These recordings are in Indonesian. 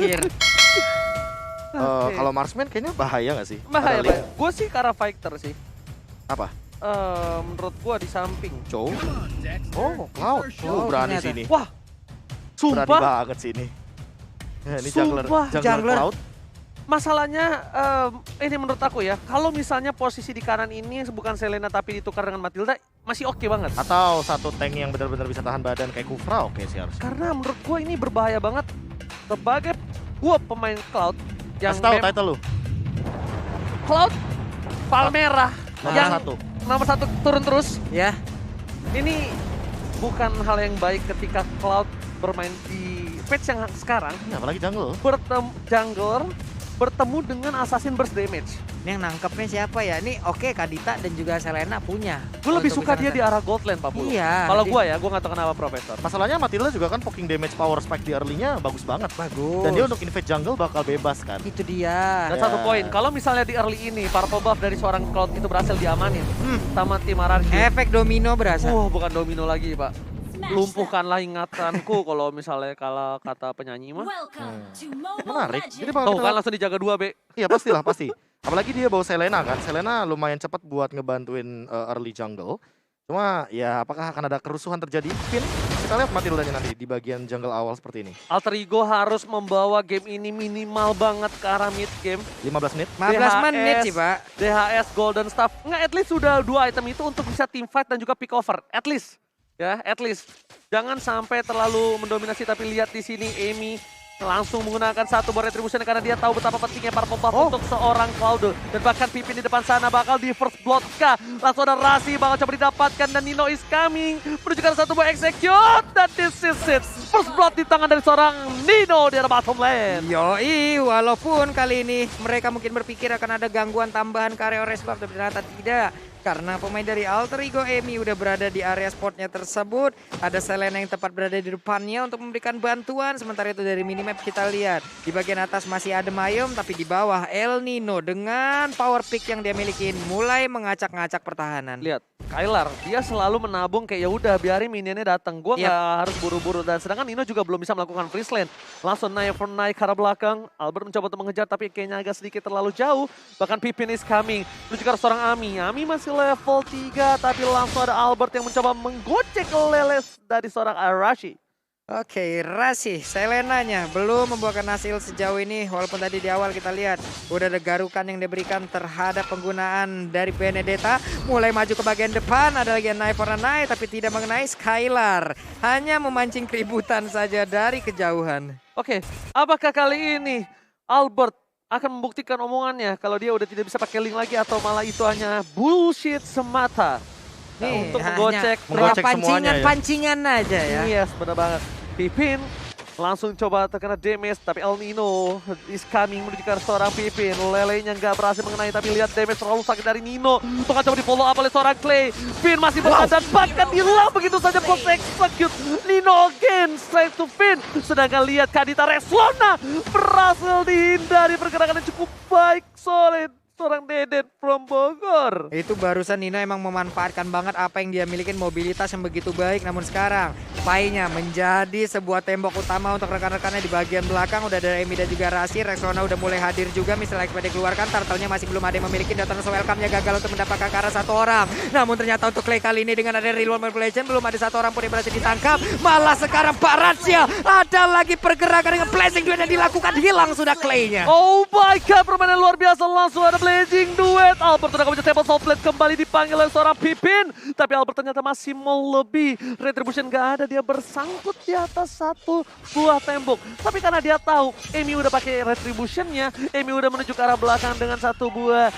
terakhir. Kalau Marksman kayaknya bahaya nggak sih? Bahaya, bahaya. Gue sih ke arah fighter sih. Apa? Menurut gue di samping. Chow? Oh, Cloud. Berani ternyata. sini. Wah, Berani sumpah. banget sini. Ini jungler, Sumpah, jungler. Cloud. Masalahnya ini menurut aku ya, kalau misalnya posisi di kanan ini bukan Selena tapi ditukar dengan Matilda, masih oke banget. Atau satu tank yang benar-benar bisa tahan badan kayak Kufra, oke sih harusnya. Karena menurut gue ini berbahaya banget sebagai gue pemain Cloud yang Kasih tahu title lu. Cloud Palmera Nomor yang satu. nomor satu turun terus. Ya, Ini bukan hal yang baik ketika Cloud bermain di patch yang sekarang Ini apalagi jungle. jungler bertemu dengan assassin burst damage. ini yang nangkepnya siapa ya? Ini oke Kadita dan juga Selena punya. Gue lebih Untuk suka bisa dia di nonton. arah gold lane Pak Bulu. Iya. Kalau di- gue ya, gue gak tahu kenapa Profesor. Masalahnya Matilda juga kan poking damage power spike di early-nya bagus banget. Bagus. Dan dia untuk invade jungle bakal bebas kan. Itu dia. Dan Ya. satu poin, kalau misalnya di early ini purple buff dari seorang Cloud itu berhasil diamanin sama tim RRQ. Efek domino berasa. Bukan domino lagi Pak. Lumpuhkanlah ingatanku kalau misalnya kalau kata penyanyi mah. Menarik. Jadi Tuh bakal kan langsung dijaga 2 B. Iya pastilah pasti. Apalagi dia bawa Selena kan. Selena lumayan cepat buat ngebantuin early jungle. Cuma ya apakah akan ada kerusuhan terjadi? Pin, kita lihat Matildanya nanti di bagian jungle awal seperti ini. Alter Ego harus membawa game ini minimal banget ke arah mid game. 15 menit. 15 menit sih, Pak. DHS, Golden Staff. Nggak, at least sudah 2 item itu untuk bisa team fight dan juga pick over. At least. Ya, at least. Jangan sampai terlalu mendominasi, tapi lihat di sini Amy langsung menggunakan satu buah retribution karena dia tahu betapa pentingnya purple buff untuk seorang Cloud. Dan bahkan Pipin di depan sana bakal di first blood kah. Langsung ada Rasi bakal coba didapatkan dan Nino is coming. Menunjukkan satu buah execute dan this is it. First blood di tangan dari seorang Nino di arah bottom lane. Yoi, walaupun kali ini mereka mungkin berpikir akan ada gangguan tambahan ke area orange buff, tapi ternyata tidak. Karena pemain dari Alter Ego Amy udah berada di area spotnya tersebut. Ada Selena yang tepat berada di depannya untuk memberikan bantuan. Sementara itu dari minimap kita lihat. Di bagian atas masih ada Mayum, tapi di bawah El Nino dengan power pick yang dia miliki mulai mengacak-ngacak pertahanan. Lihat, Kylar, dia selalu menabung kayak ya udah biarin minionnya datang. Gua nggak harus buru-buru dan sedangkan Nino juga belum bisa melakukan freeze lane. Langsung naik ke arah belakang. Albert mencoba untuk mengejar tapi kayaknya agak sedikit terlalu jauh. Bahkan Pipin is coming. Menuju ke seorang Ami. Ami masih level 3 tapi langsung ada Albert yang mencoba menggocek leles dari seorang Arashi. Oke, Rasi, Selenanya belum membuahkan hasil sejauh ini. Walaupun tadi di awal kita lihat udah ada garukan yang diberikan terhadap penggunaan dari Benedetta. Mulai maju ke bagian depan, ada lagi Knife for a Knife tapi tidak mengenai Skylar. Hanya memancing keributan saja dari kejauhan. Oke, apakah kali ini Albert akan membuktikan omongannya kalau dia udah tidak bisa pakai link lagi atau malah itu hanya bullshit semata? Nih, untuk hanya menggocek menggocek semuanya ya. pancingan aja ya. Yes, benar banget. Pipin langsung coba terkena damage, tapi El Nino is coming menuju ke seorang Pipin. Lelenya nggak berhasil mengenai, tapi lihat damage terlalu sakit dari Nino. Untuk coba di follow up oleh seorang Clay. Finn masih bertahan dan bahkan hilang begitu saja post execute. Nino again straight to Finn. Sedangkan lihat Kadita Reslona berhasil dihindari pergerakan yang cukup baik. Solid. Seorang Deden from Bogor. Itu barusan Nino emang memanfaatkan banget apa yang dia miliki, mobilitas yang begitu baik. Namun sekarang Painya menjadi sebuah tembok utama untuk rekan-rekannya di bagian belakang. Udah ada Emi dan juga Rasi. Rexona udah mulai hadir juga. Misalnya XP dikeluarkan, Turtle-nya masih belum ada yang memiliki. Datan welcome-nya gagal untuk mendapatkan ke arah satu orang. Namun ternyata untuk Clay kali ini dengan ada real world manipulation belum ada satu orang pun yang berhasil ditangkap. Malah sekarang Pak Ratsya ada lagi pergerakan dengan blazing duet yang dilakukan. Hilang sudah Clay-nya. Oh my god, permainan luar biasa. Langsung ada blazing duet. Albert udah bisa table soft blade kembali dipanggil oleh seorang Pipin. Tapi Albert ternyata masih mau lebih. Retribution gak ada, dia bersangkut di atas satu buah tembok. Tapi karena dia tahu Amy udah pakai retributionnya, Amy udah menuju ke arah belakang dengan satu buah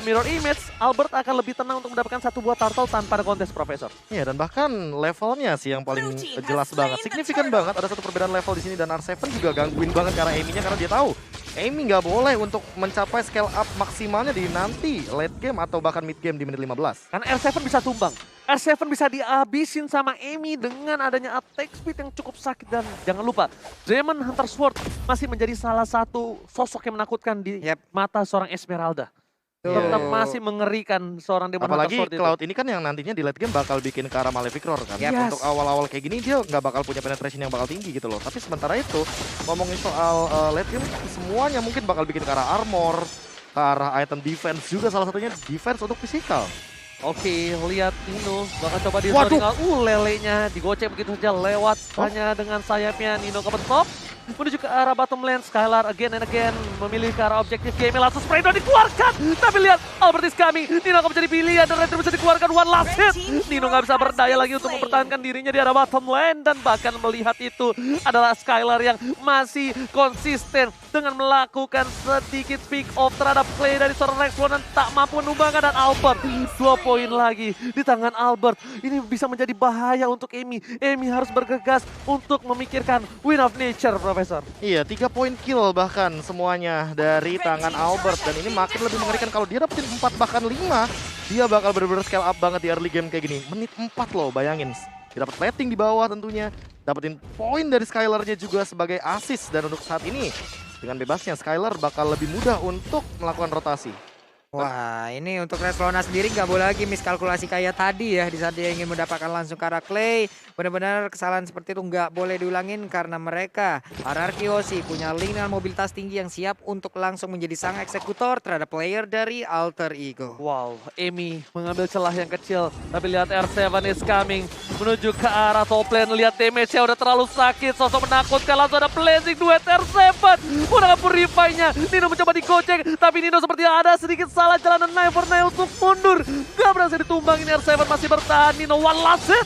mirror image, Albert akan lebih tenang untuk mendapatkan satu buah turtle tanpa ada kontes, Profesor. Iya, dan bahkan levelnya sih yang paling jelas banget. Signifikan banget, ada satu perbedaan level di sini dan R7 juga gangguin banget karena Amy-nya karena dia tahu Amy nggak boleh untuk mencapai scale up maksimalnya di nanti late game atau bahkan mid game di menit 15. Karena R7 bisa tumbang. R7 bisa dihabisin sama Amy dengan adanya attack speed yang cukup sakit. Dan jangan lupa, Demon Hunter Sword masih menjadi salah satu sosok yang menakutkan di mata seorang Esmeralda. tetap masih mengerikan seorang Demon Hunter Apalagi Sword itu. Cloud ini kan yang nantinya di late game bakal bikin ke arah Malefic Roar kan. Yap. Untuk awal-awal kayak gini dia nggak bakal punya penetration yang bakal tinggi gitu loh. Tapi sementara itu ngomongin soal late game semuanya mungkin bakal bikin ke arah armor, ke arah item defense juga salah satunya defense untuk physical. Oke, lihat Nino bakal coba di Waduh. lelenya digocek begitu saja lewat hanya dengan sayapnya. Nino ke top menuju ke arah bottom lane. Skylar again and again memilih ke arah objektif game. Langsung spray down dikeluarkan, tapi lihat Albert is coming. Nino akan menjadi pilihan dan Retribution bisa dikeluarkan one last hit. Nino nggak bisa berdaya lagi untuk mempertahankan dirinya di arah bottom lane, dan bahkan melihat itu adalah Skylar yang masih konsisten dengan melakukan sedikit pick off terhadap play dari seorang Rexlon dan tak mampu menumbangkan. Dan Albert 2 poin lagi di tangan Albert. Ini bisa menjadi bahaya untuk Amy. Amy harus bergegas untuk memikirkan win of nature, Profesor. Iya, 3 poin kill bahkan semuanya dari tangan Albert. Dan ini makin lebih mengerikan kalau dia dapetin 4 bahkan 5. Dia bakal bener-bener scale up banget di early game kayak gini. Menit 4 loh, bayangin. Dia dapat plating di bawah tentunya. Dapetin poin dari Skylar-nya juga sebagai assist. Dan untuk saat ini, dengan bebasnya Skylar bakal lebih mudah untuk melakukan rotasi. Wah, ini untuk Reslona sendiri nggak boleh lagi miskalkulasi kayak tadi ya. Di saat dia ingin mendapatkan langsung ke arah Clay. Benar-benar kesalahan seperti itu nggak boleh diulangin karena mereka RRQ Hoshi punya link dengan mobilitas tinggi yang siap untuk langsung menjadi sang eksekutor terhadap player dari Alter Ego. Wow, Amy mengambil celah yang kecil. Tapi lihat R7 is coming menuju ke arah top lane. Lihat damage-nya udah terlalu sakit. Sosok menakutkan, langsung ada blazing duet R7. Menggunakan purify-nya. Nino mencoba digocek, tapi Nino seperti ada sedikit salah jalanan 9 for 9 untuk mundur. Gak berhasil ditumbang, ini R7 masih bertahan. Nino one last hit.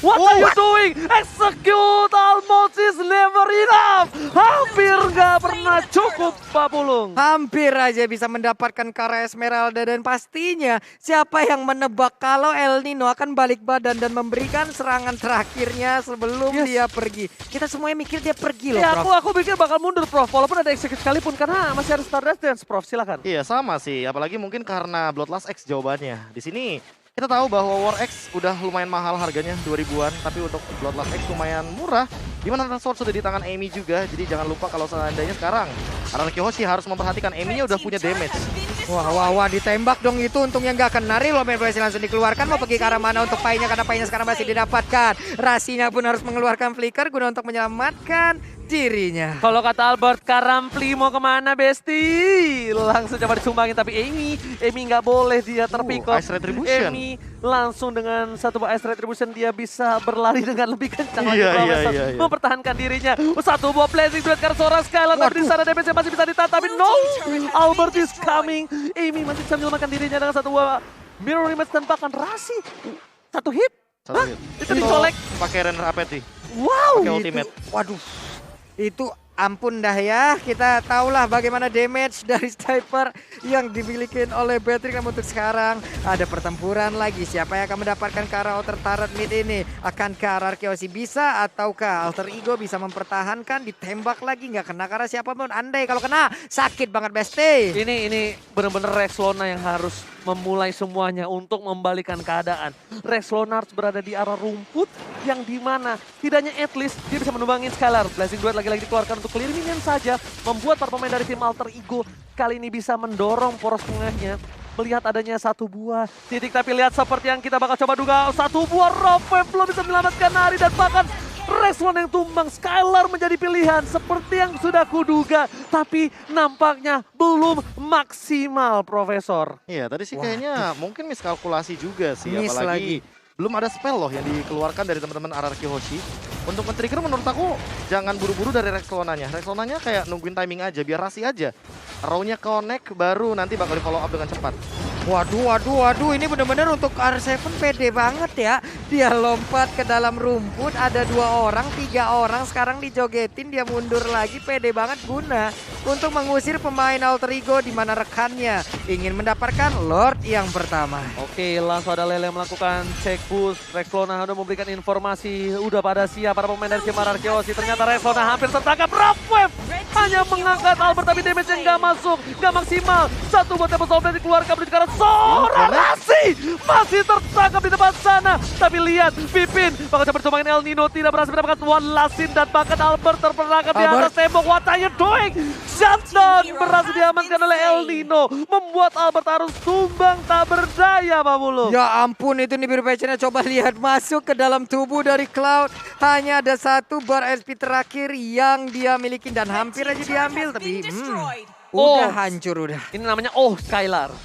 What are you doing? Execute almost is never enough. Hampir gak pernah cukup, Pak Pulung. Hampir aja bisa mendapatkan Kara Esmeralda, dan pastinya siapa yang menebak kalau El Nino akan balik badan dan memberikan serangan terakhirnya sebelum dia pergi. Kita semuanya mikir dia pergi loh, Ya, Prof. aku pikir bakal mundur, Prof. Walaupun ada execute sekalipun, karena masih ada Stardust Dance, Prof. Silakan. Iya sama sih, apalagi mungkin karena Bloodlust X jawabannya. Di sini kita tahu bahwa War X udah lumayan mahal harganya 2000-an, tapi untuk Bloodlust X lumayan murah. Dimana Sword sudah di tangan Amy juga, jadi jangan lupa kalau seandainya sekarang RRQ Hoshi harus memperhatikan Amy-nya udah punya damage. Wah, ditembak dong itu, untungnya nggak kena. Reload Blessing langsung dikeluarkan, mau pergi ke arah mana untuk Pai-nya, karena Pai-nya sekarang masih didapatkan. Rasinya pun harus mengeluarkan flicker guna untuk menyelamatkan dirinya. Kalau kata Albert, Karampli mau kemana, Besti? Langsung coba disumbangin, tapi Amy nggak boleh dia terpick off. Ice Retribution. Amy langsung dengan satu buah Ice Retribution dia bisa berlari dengan lebih kencang lagi. Iya, Profesor. iya. Mempertahankan dirinya. Satu buah blazing duet karena seorang Skylar, tapi di sana damage masih bisa ditahan, tapi no! Albert is coming. Amy masih bisa menyelamatkan dirinya dengan satu buah mirror image dan bahkan Rasi. Satu hit. Satu hit. Itu dicolek. Pakai Renner Apathy. Wow. Pakai ultimate. Waduh, itu ampun dah ya. Kita tahulah bagaimana damage dari Sniper yang dimiliki oleh Patrick. Namun untuk sekarang ada pertempuran lagi. Siapa yang akan mendapatkan ke arah outer turret mid ini? Akankah RRQ Hoshi bisa, ataukah Alter Ego bisa mempertahankan? Ditembak lagi nggak kena karena siapapun. Andai kalau kena sakit banget, Besti. Ini benar-benar Rexlona yang harus memulai semuanya untuk membalikan keadaan. Rexlona harus berada di arah rumput yang dimana tidaknya at least dia bisa menumbangin Skylar. Blazing Duet lagi-lagi dikeluarkan untuk clear minion saja, membuat para pemain dari tim Alter Ego kali ini bisa mendorong poros tengahnya. Melihat adanya satu buah titik, tapi lihat seperti yang kita bakal coba duga, satu buah Rope Wave belum bisa menyelamatkan Nari, dan bahkan Rexlona yang tumbang. Skylar menjadi pilihan seperti yang sudah kuduga, tapi nampaknya belum maksimal, Profesor. Iya, tadi sih kayaknya mungkin miskalkulasi juga sih. Miss Apalagi belum ada spell loh yang dikeluarkan dari teman-teman RRQ Hoshi. Untuk men-trigger menurut aku jangan buru-buru dari Rexlonanya. Rexlonanya kayak nungguin timing aja, biar Rasi aja. Row-nya connect baru nanti bakal di-follow up dengan cepat. Waduh, ini bener-bener untuk R7 pede banget ya. Dia lompat ke dalam rumput, ada 2 orang, 3 orang, sekarang dijogetin, dia mundur lagi, pede banget guna untuk mengusir pemain Alter Ego di mana rekannya ingin mendapatkan Lord yang pertama. Oke, langsung ada Lele melakukan check boost. Rexlona udah memberikan informasi, udah pada siap para pemain dari tim RRQ Hoshi. Ternyata Rexlona hampir tertangkap. Rough Wave hanya mengangkat Albert, tapi damage yang gak masuk, gak maksimal. Satu buat Tempest of Blade dikeluarkan menuju ke arah seorang Rasi masih tertangkap di depan sana. Tapi lihat, Pipin bakal coba berjuangin El Nino, tidak berhasil mendapatkan one last scene, dan bahkan Albert terperangkap di atas tembok. What are you doing? Shutdown berhasil diamankan oleh El Nino, membuat Albert harus tumbang tak berdaya, Pak Bulu. Ya ampun, itu Nibiru Passionnya coba lihat masuk ke dalam tubuh dari Cloud. Hanya ada satu bar SP terakhir yang dia miliki dan hampir aja diambil. Tapi udah hancur udah. Ini namanya Skylar.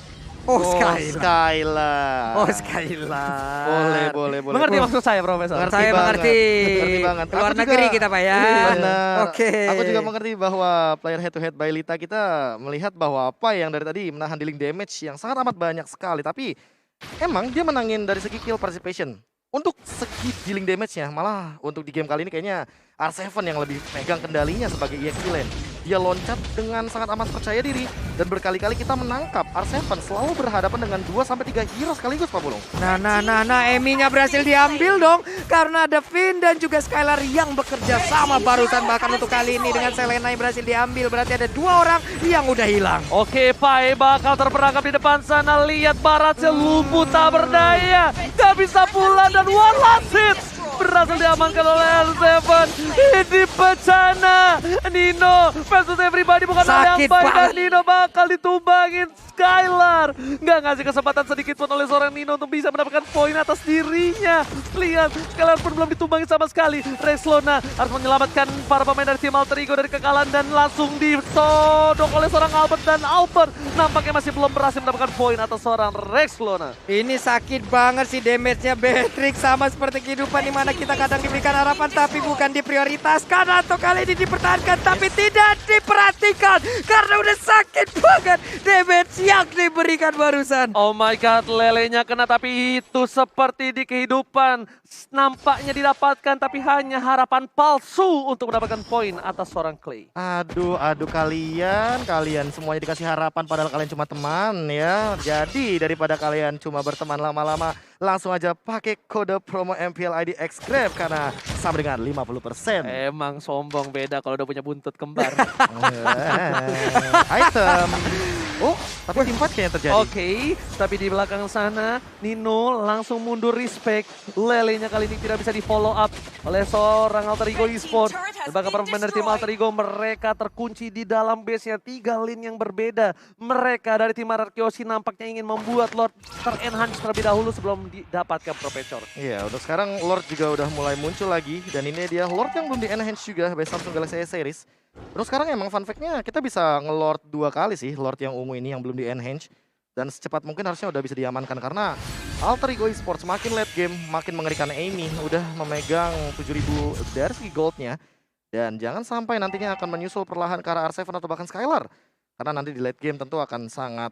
Skylar. Skylar. Boleh. Mengerti maksud saya, Profesor? Saya mengerti. Mengerti banget. Luar negeri kita, Pak ya. Benar. Oke. Aku juga mengerti bahwa player head to head by Lita kita melihat bahwa apa yang dari tadi menahan dealing damage yang sangat amat banyak sekali. Tapi emang dia menangin dari segi kill participation. Untuk segi dealing damage-nya, malah untuk di game kali ini kayaknya R7 yang lebih pegang kendalinya sebagai EXP lane. Dia loncat dengan sangat amat percaya diri dan berkali-kali kita menangkap R7 selalu berhadapan dengan 2-3 hero sekaligus, Pak Bulung. Nah, Emi-nya berhasil diambil dong karena ada Finn dan juga Skylar yang bekerja sama barusan. Bahkan untuk kali ini dengan Selena yang berhasil diambil, berarti ada 2 orang yang udah hilang. Oke, Pai bakal terperangkap di depan sana. Lihat Baratnya lumpuh tak berdaya, gak bisa pulang, dan one last hit berhasil diamankan oleh R7. Ini bencana. Nino versus everybody, bukan hal yang baik, dan Nino bakal ditumbangin. Skylar nggak ngasih kesempatan sedikit pun oleh seorang Nino untuk bisa mendapatkan poin atas dirinya. Lihat, Skylar pun belum ditumbangin sama sekali. Rexlona harus menyelamatkan para pemain dari tim Alter Ego dari kekalahan, dan langsung ditodong oleh seorang Albert, dan Albert nampaknya masih belum berhasil mendapatkan poin atas seorang Rexlona. Ini sakit banget sih damage-nya Beatrix, sama seperti kehidupan di mana kita kadang diberikan harapan tapi bukan diprioritaskan, atau kali ini dipertahankan tapi tidak diperhatikan karena udah sakit banget damage yang diberikan barusan. Oh my god, lelenya kena, tapi itu seperti di kehidupan. Nampaknya didapatkan tapi hanya harapan palsu untuk mendapatkan poin atas seorang Clay. Aduh kalian semuanya dikasih harapan padahal kalian cuma teman ya. Jadi daripada kalian cuma berteman lama-lama, langsung aja pakai kode promo MPL ID XGrab karena sama dengan 50%. Emang sombong, beda kalau udah punya buntut kembar. Item. Oh, tapi tim fight kayaknya terjadi. Oke, tapi di belakang sana Nino langsung mundur respect. Lelenya kali ini tidak bisa di follow up oleh seorang Alter Ego Esports. Dan bahkan para pemain dari tim Alter Ego, mereka terkunci di dalam base-nya. 3 lane yang berbeda. Mereka dari tim Arkeosi nampaknya ingin membuat Lord ter-enhance terlebih dahulu sebelum didapatkan Professor. Iya, untuk sekarang Lord juga udah mulai muncul lagi. Dan ini dia Lord yang belum di-enhance juga by Samsung Galaxy S Series. Terus sekarang emang fun fact-nya kita bisa nge-Lord 2 kali sih, Lord yang ungu ini yang belum di-enhance. Dan secepat mungkin harusnya udah bisa diamankan karena Alter Ego Esports makin late game, makin mengerikan. Amy udah memegang 7.000 dari segi goldnya. Dan jangan sampai nantinya akan menyusul perlahan ke arah R7 atau bahkan Skylar. Karena nanti di late game tentu akan sangat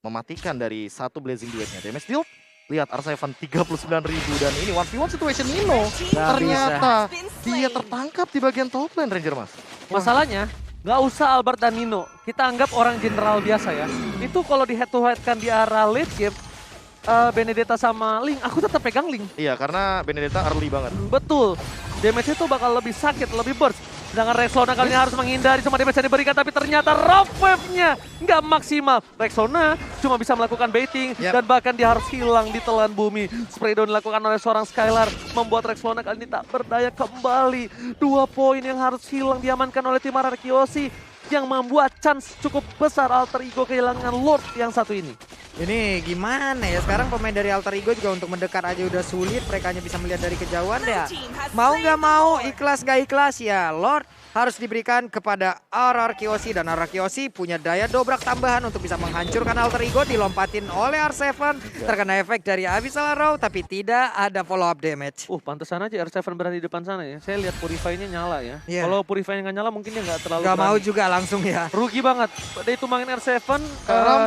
mematikan dari satu Blazing Duetnya. Damage deal, lihat R7 39.000 dan ini 1v1 situation Nino. Ternyata dia tertangkap di bagian top lane, Ranger Mas. Masalahnya, nggak usah Albert dan Nino. Kita anggap orang general biasa ya. Itu kalau di head to head kan di arah late game, Benedetta sama Link, aku tetap pegang Link. Iya, karena Benedetta early banget. Betul. Damage itu bakal lebih sakit, lebih burst. Sedangkan Rexona kali ini harus menghindari semua damage yang diberikan, tapi ternyata rough wave-nya nggak maksimal. Rexona cuma bisa melakukan baiting, dan bahkan dia harus hilang di telan bumi. Spray down dilakukan oleh seorang Skylar, membuat Rexona kali ini tak berdaya kembali. 2 poin yang harus hilang diamankan oleh tim Arkeosi, yang membuat chance cukup besar Alter Ego kehilangan Lord yang satu ini. Ini gimana ya, sekarang pemain dari Alter Ego juga untuk mendekat aja udah sulit. Mereka hanya bisa melihat dari kejauhan ya. Mau nggak mau, ikhlas gak ikhlas ya, Lord harus diberikan kepada Arkeosi. Dan Arkeosi punya daya dobrak tambahan untuk bisa menghancurkan Alter Ego. Dilompatin oleh R7, terkena efek dari Abyssal Arrow, tapi tidak ada follow up damage. Pantesan aja R7 berada di depan sana ya. Saya lihat Purify-nya nyala ya. Kalau Purify-nya nggak nyala mungkin dia nggak terlalu Gak berani. mau juga langsung ya. Rugi banget. Dia tumbangin R7,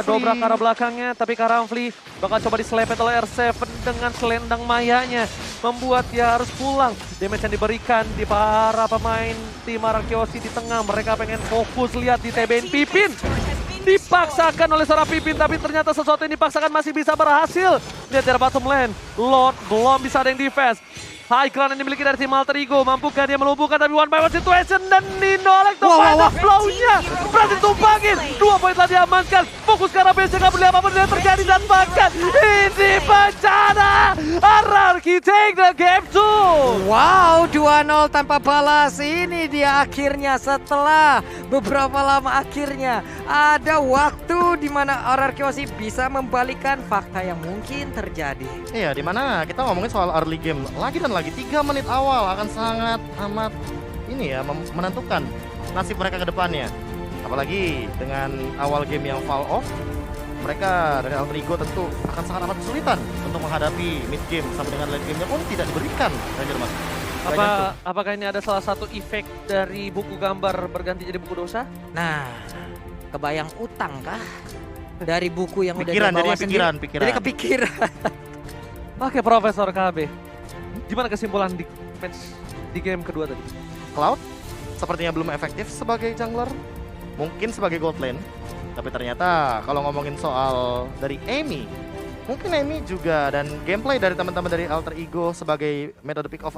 dobrak ke arah belakangnya. Tapi Karamfli bakal coba diselepet oleh R7 dengan selendang mayanya. Membuat dia harus pulang. Damage yang diberikan di para pemain tim Arkeosi di tengah. Mereka pengen fokus, lihat di TBN Pipin. Dipaksakan oleh seorang Pipin, tapi ternyata sesuatu yang dipaksakan masih bisa berhasil. Lihat dari bottom lane, Lord belum bisa ada yang defense. High ground yang dimiliki dari tim Alter Ego. Mampukah dia melumpuhkan tapi one by one situation dan dinolek tuh flow-nya. Berhasil tumpangin. 2 poin telah diamankan. Fokus ke arah BC gak boleh apapun yang terjadi dan bahkan ini bencana. RRQ take the game 2. Wow, 2-0 tanpa balas. Ini dia akhirnya setelah beberapa lama akhirnya ada waktu di mana RRQ masih bisa membalikan fakta yang mungkin terjadi. Iya, dimana kita ngomongin soal early game lagi dan lagi 3 menit awal akan sangat amat ini ya menentukan nasib mereka ke depannya. Apalagi dengan awal game yang fall off, mereka dari Alter Ego tentu akan sangat amat kesulitan untuk menghadapi mid game sampai dengan late game-nya pun tidak diberikan. Ranger Mas. Apakah ini ada salah satu efek dari buku gambar berganti jadi buku dosa? Nah, kebayang utang kah? Dari buku yang Pikiran, udah dibawa jadi pikiran. Jadi kepikiran. Oke, Profesor KB. Gimana kesimpulan di match di game kedua tadi? Cloud sepertinya belum efektif sebagai jungler, mungkin sebagai gold lane. Tapi ternyata kalau ngomongin soal dari Amy, mungkin Amy juga dan gameplay dari teman-teman dari Alter Ego sebagai metode pick off